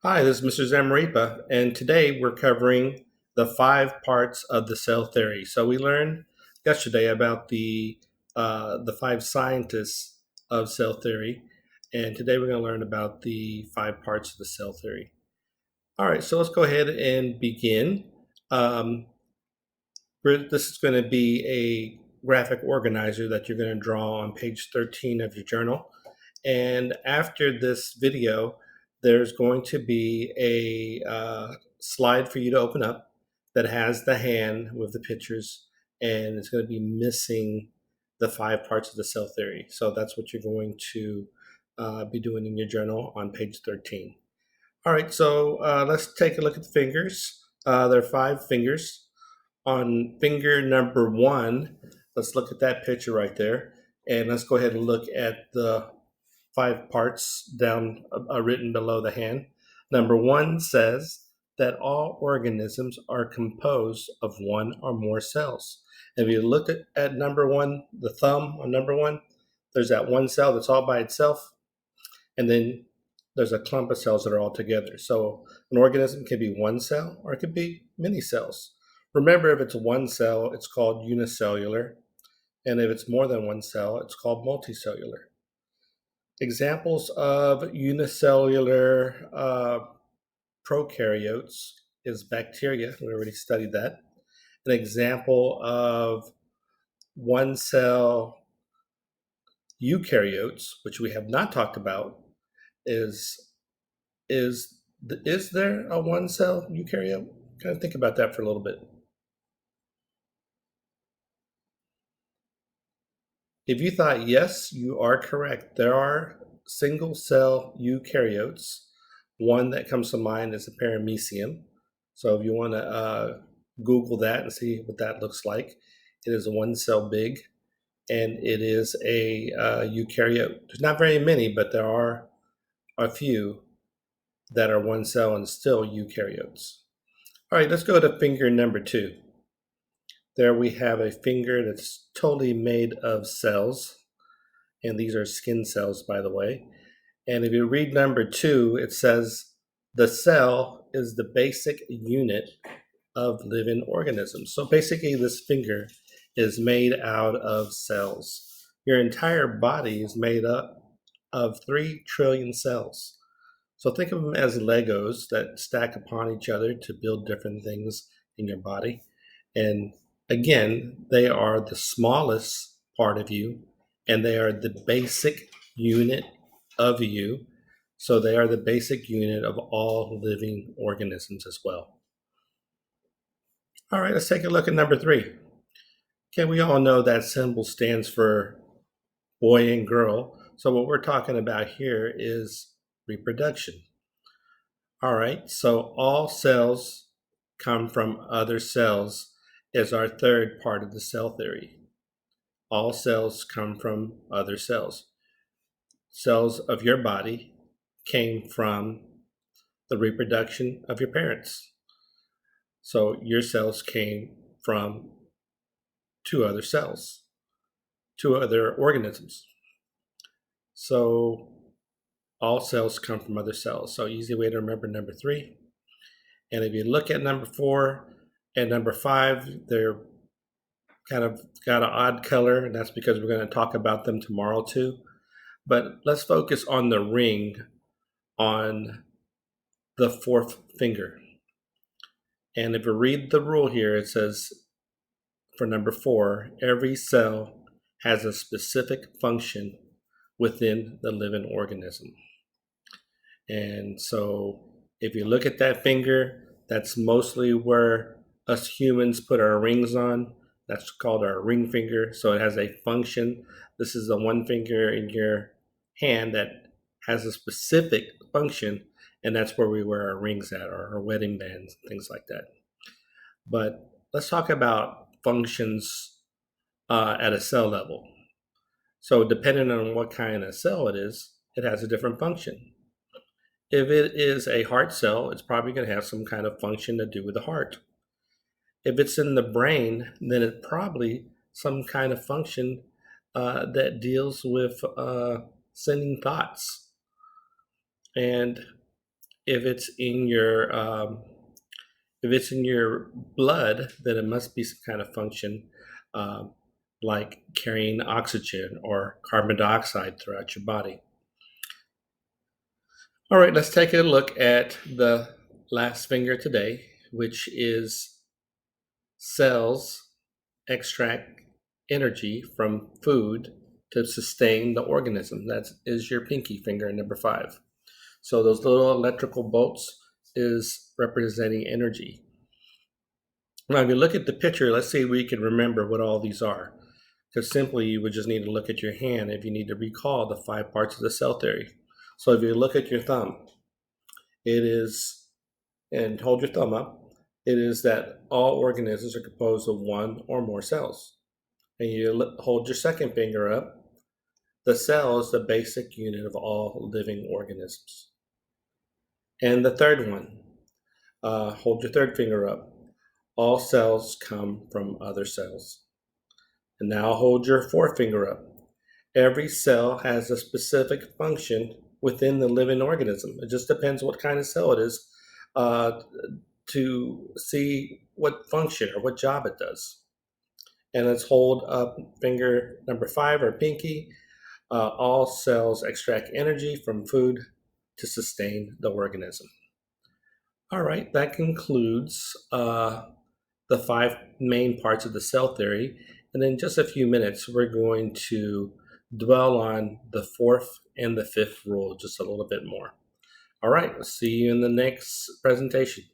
Hi, this is Mr. Zamaripa, and today we're covering the 5 parts of the cell theory. So we learned yesterday about the 5 scientists of cell theory, and today we're going to learn about the 5 parts of the cell theory. All right, so let's go ahead and begin. Um, this is going to be a graphic organizer that you're going to draw on page 13 of your journal. And after this video, there's going to be a slide for you to open up that has the hand with the pictures, and it's going to be missing the 5 parts of the cell theory. So that's what you're going to be doing in your journal on page 13. All right, so let's take a look at the fingers. There are 5 fingers. On finger number 1, let's look at that picture right there, and let's go ahead and look at the 5 parts down written below the hand. Number 1 says that all organisms are composed of one or more cells. And if you look at number 1, the thumb on number 1, there's that one cell that's all by itself, and then there's a clump of cells that are all together. So an organism can be one cell or it could be many cells. Remember, if it's one cell, it's called unicellular, and if it's more than one cell, it's called multicellular. Examples of unicellular prokaryotes is bacteria. We already studied that. An example of one cell eukaryotes, which we have not talked about, is is there a one cell eukaryote? Kind of think about that for a little bit. If you thought yes, you are correct. There are single cell eukaryotes. One that comes to mind is a paramecium. So if you want to Google that and see what that looks like, it is one cell big, and it is a eukaryote. There's not very many, but there are a few that are one cell and still eukaryotes. All right, let's go to finger number 2. There we have a finger that's totally made of cells, and these are skin cells, by the way. And if you read number 2, it says the cell is the basic unit of living organisms. So basically, this finger is made out of cells. Your entire body is made up of 3 trillion cells. So think of them as Legos that stack upon each other to build different things in your body. And again, they are the smallest part of you, and they are the basic unit of you. So they are the basic unit of all living organisms as well. All right, let's take a look at number 3. Okay, we all know that symbol stands for boy and girl. So what we're talking about here is reproduction. All right, so all cells come from other cells is our 3rd part of the cell theory. All cells come from other cells. Cells of your body came from the reproduction of your parents. So your cells came from 2 other cells, 2 other organisms. So all cells come from other cells. So easy way to remember number 3. And if you look at number 4 and number 5, they're kind of got an odd color, and that's because we're going to talk about them tomorrow too. But let's focus on the ring on the 4th finger. And if you read the rule here, it says for number 4, every cell has a specific function within the living organism. And so if you look at that finger, that's mostly where us humans put our rings on. That's called our ring finger. So it has a function. This is the one finger in your hand that has a specific function, and that's where we wear our rings at, or our wedding bands, things like that. But let's talk about functions at a cell level. So depending on what kind of cell it is, it has a different function. If it is a heart cell, it's probably going to have some kind of function to do with the heart. If it's in the brain, then it's probably some kind of function that deals with sending thoughts. And If it's in your if it's in your blood, then it must be some kind of function, um, like carrying oxygen or carbon dioxide throughout your body. All right, let's take a look at the last finger today, which is cells extract energy from food to sustain the organism. That is your pinky finger, number 5. So those little electrical bolts is representing energy. Now, if you look at the picture, let's see if we can remember what all these are. Because simply, you would just need to look at your hand if you need to recall the 5 parts of the cell theory. So if you look at your thumb, it is, and hold your thumb up, it is that all organisms are composed of 1 or more cells. And you hold your second finger up, the cell is the basic unit of all living organisms. And the third one, hold your third finger up. All cells come from other cells. And now hold your fourth finger up. Every cell has a specific function within the living organism. It just depends what kind of cell it is uh, to see what function or what job it does. And let's hold up finger number 5 or pinky. All cells extract energy from food to sustain the organism. All right, that concludes the 5 main parts of the cell theory. And in just a few minutes, we're going to dwell on the 4th and the 5th rule just a little bit more. All right, we'll see you in the next presentation.